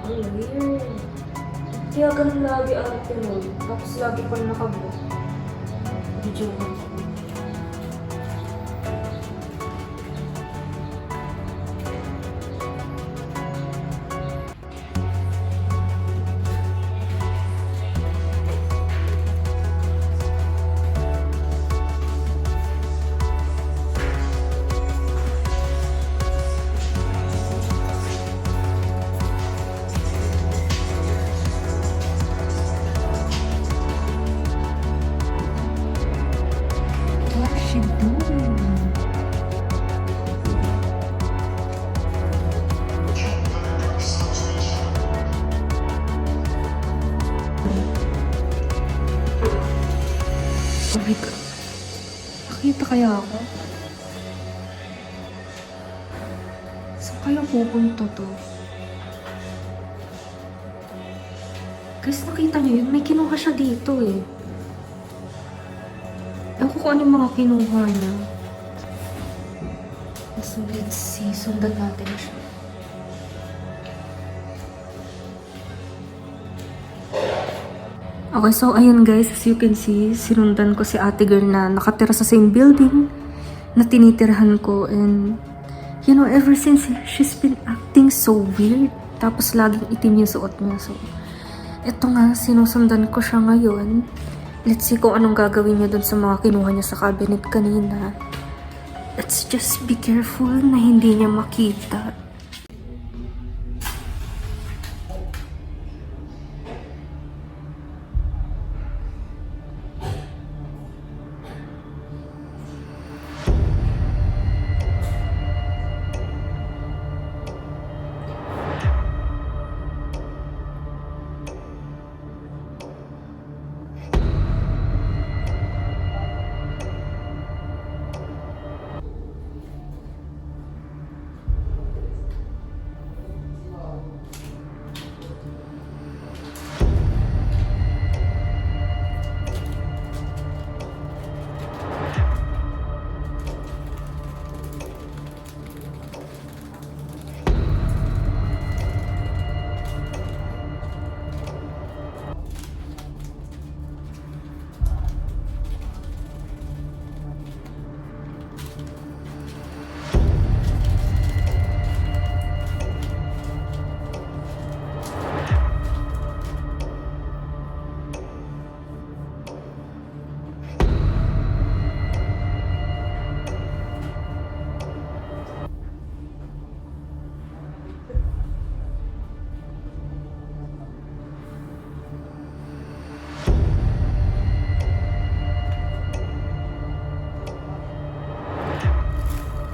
Ang weird. Kaya ganun lagi ate mo. Tapos lagi pa nakablog. Video ko. What is she doing? Oh my God. Nakita kaya ako? Saan kaya pupunta to? Guys, nakita niyo yun? May kinuha siya dito eh. Ewan ko kung ano yung mga kinuha niya. So, let's see. Sundan natin siya. Okay, so ayun guys, as you can see, sinundan ko si ate girl na nakatira sa same building na tinitirahan ko, and you know, ever since she's been acting so weird, tapos laging itim yung suot niya. So eto nga, sinusundan ko siya ngayon. Let's see kung anong gagawin niya dun sa mga kinuha niya sa cabinet kanina. Let's just be careful na hindi niya makita.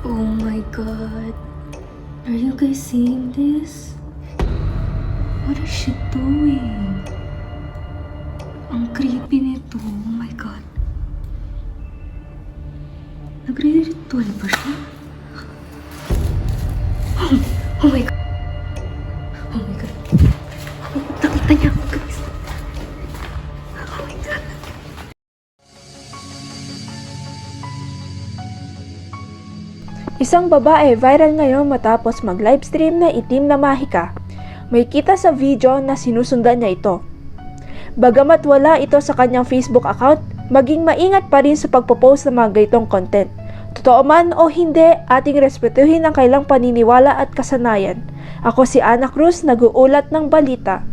Oh my God. Are you guys seeing this? What is she doing? Ang creepy nito. Oh my God. Nagre-ritual ba siya? Oh my God. Oh my God. Nakita niya ako, guys. Oh my God. Isang babae viral ngayon matapos mag-livestream na itim na mahika. May kita sa video na sinusundan niya ito. Bagamat wala ito sa kanyang Facebook account, maging maingat pa rin sa pagpo-post ng mga ganitong content. Totoo man o hindi, ating respetuhin ang kailang paniniwala at kasanayan. Ako si Ana Cruz, nag-uulat ng balita.